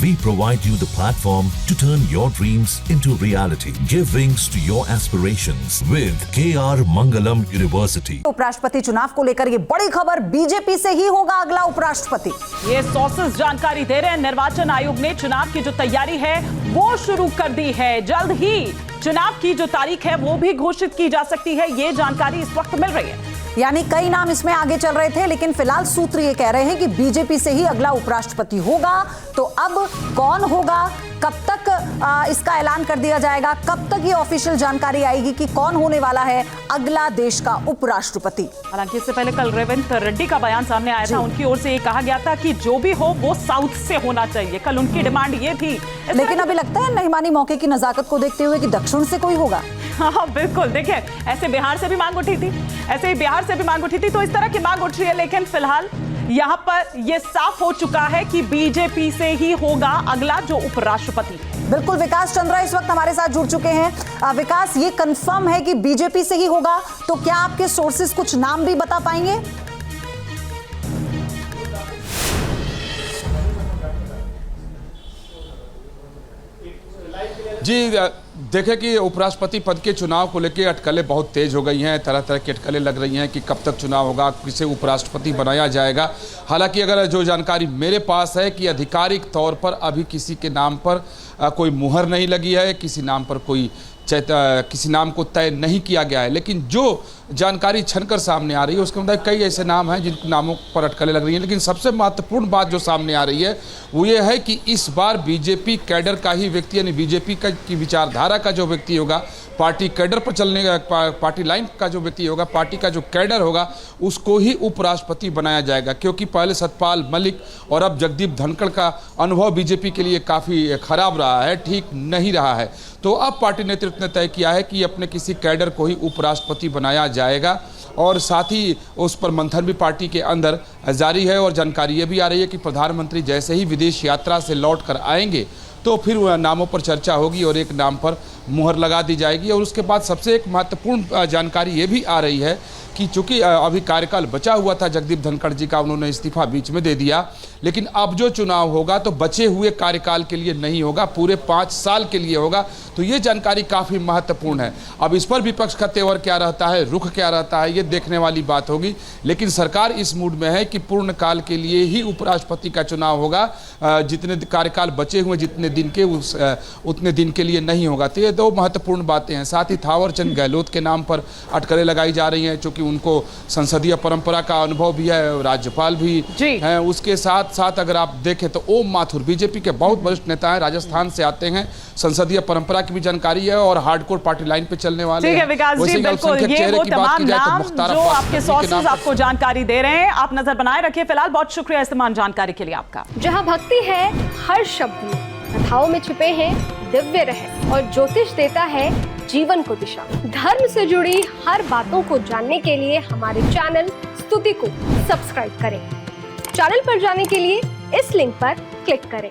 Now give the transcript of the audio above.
We provide you the platform to turn your dreams into reality. Give wings to your aspirations with KR Mangalam University. उपराष्ट्रपति चुनाव को लेकर ये बड़ी खबर, बीजेपी से ही होगा अगला उपराष्ट्रपति। ये सोर्सेस जानकारी दे रहे हैं, निर्वाचन आयोग ने चुनाव की जो तैयारी है वो शुरू कर दी है। जल्द ही चुनाव की जो तारीख है वो भी घोषित की जा सकती है, ये जानकारी इस वक्त मिल रही है। यानी कई नाम इसमें आगे चल रहे थे, लेकिन फिलहाल सूत्र ये कह रहे हैं कि बीजेपी से ही अगला उपराष्ट्रपति होगा। तो अब कौन होगा, कब तक इसका ऐलान कर दिया जाएगा, कब तक ये ऑफिशियल जानकारी आएगी कि कौन होने वाला है अगला देश का उपराष्ट्रपति। हालांकि इससे पहले कल रेवंत रेड्डी का बयान सामने आया था, उनकी ओर से ये कहा गया था कि जो भी हो वो साउथ से होना चाहिए। कल उनकी डिमांड ये थी, लेकिन अभी लगता है मेहमानी मौके की नजाकत को देखते हुए कि दक्षिण से कोई होगा। हाँ बिल्कुल, देखिए ऐसे बिहार से भी मांग उठी थी, ऐसे ही बिहार से भी मांग उठी थी, तो इस तरह की मांग उठ रही है। लेकिन फिलहाल यहाँ पर यह साफ हो चुका है कि बीजेपी से ही होगा अगला जो उपराष्ट्रपति। बिल्कुल, विकास चंद्रा इस वक्त हमारे साथ जुड़ चुके हैं। विकास, ये कंफर्म है कि बीजेपी से ही होगा, तो क्या आपके सोर्सेस कुछ नाम भी बता पाएंगे? जी देखें कि उपराष्ट्रपति पद के चुनाव को लेकर अटकलें बहुत तेज हो गई हैं। तरह तरह की अटकलें लग रही हैं कि कब तक चुनाव होगा, किसे उपराष्ट्रपति बनाया जाएगा। हालांकि अगर जो जानकारी मेरे पास है कि आधिकारिक तौर पर अभी किसी के नाम पर कोई मुहर नहीं लगी है, किसी नाम पर किसी नाम को तय नहीं किया गया है, लेकिन जो जानकारी छनकर सामने आ रही है उसके अंदर कई ऐसे नाम हैं जिन नामों पर अटकलें लग रही हैं। लेकिन सबसे महत्वपूर्ण बात जो सामने आ रही है वो ये है कि इस बार बीजेपी कैडर का ही व्यक्ति, यानी बीजेपी की विचारधारा का जो व्यक्ति होगा, पार्टी कैडर पर चलने का, पार्टी लाइन का जो व्यक्ति होगा, पार्टी का जो कैडर होगा, उसको ही उपराष्ट्रपति बनाया जाएगा। क्योंकि पहले सतपाल मलिक और अब जगदीप धनखड़ का अनुभव बीजेपी के लिए काफ़ी खराब रहा है, ठीक नहीं रहा है। तो अब पार्टी नेतृत्व ने तय किया है कि अपने किसी कैडर को ही उपराष्ट्रपति बनाया जाएगा, और साथ ही उस पर मंथन भी पार्टी के अंदर जारी है। और जानकारी ये भी आ रही है कि प्रधानमंत्री जैसे ही विदेश यात्रा से लौट कर आएंगे तो फिर नामों पर चर्चा होगी और एक नाम पर मुहर लगा दी जाएगी। और उसके बाद सबसे एक महत्वपूर्ण जानकारी ये भी आ रही है कि चूंकि अभी कार्यकाल बचा हुआ था जगदीप धनखड़ जी का, उन्होंने इस्तीफा बीच में दे दिया, लेकिन अब जो चुनाव होगा तो बचे हुए कार्यकाल के लिए नहीं होगा, पूरे 5 साल के लिए होगा। तो ये जानकारी काफ़ी महत्वपूर्ण है। अब इस पर विपक्ष का तेवर क्या रहता है, रुख क्या रहता है, ये देखने वाली बात होगी। लेकिन सरकार इस मूड में है कि पूर्णकाल के लिए ही उपराष्ट्रपति का चुनाव होगा, जितने कार्यकाल बचे हुए जितने दिन के उतने दिन के लिए नहीं होगा। तो ये 2 महत्वपूर्ण बातें हैं। साथ ही थावरचंद गहलोत के नाम पर अटकलें लगाई जा रही हैं, क्योंकि उनको संसदीय परंपरा का अनुभव भी है, राज्यपाल भी हैं। उसके साथ साथ अगर आप देखें तो ओम माथुर बीजेपी के बहुत वरिष्ठ नेता हैं, राजस्थान से आते हैं, संसदीय परंपरा की भी जानकारी है और हार्डकोर पार्टी लाइन पे चलने वाले हैं। ठीक है विकास जी, बिल्कुल ये वो तमाम नाम जो आपके सोर्सेज आपको जानकारी दे रहे हैं, आप नजर बनाए रखिए। फिलहाल बहुत शुक्रिया इस तमाम जानकारी के लिए आपका। जहाँ भक्ति है हर शब्द में, कथाओं में छुपे हैं दिव्य रहस्य, और ज्योतिष देता है जीवन को दिशा। धर्म से जुड़ी हर बातों को जानने के लिए हमारे चैनल स्तुति को सब्सक्राइब करें। चैनल पर जाने के लिए इस लिंक पर क्लिक करें।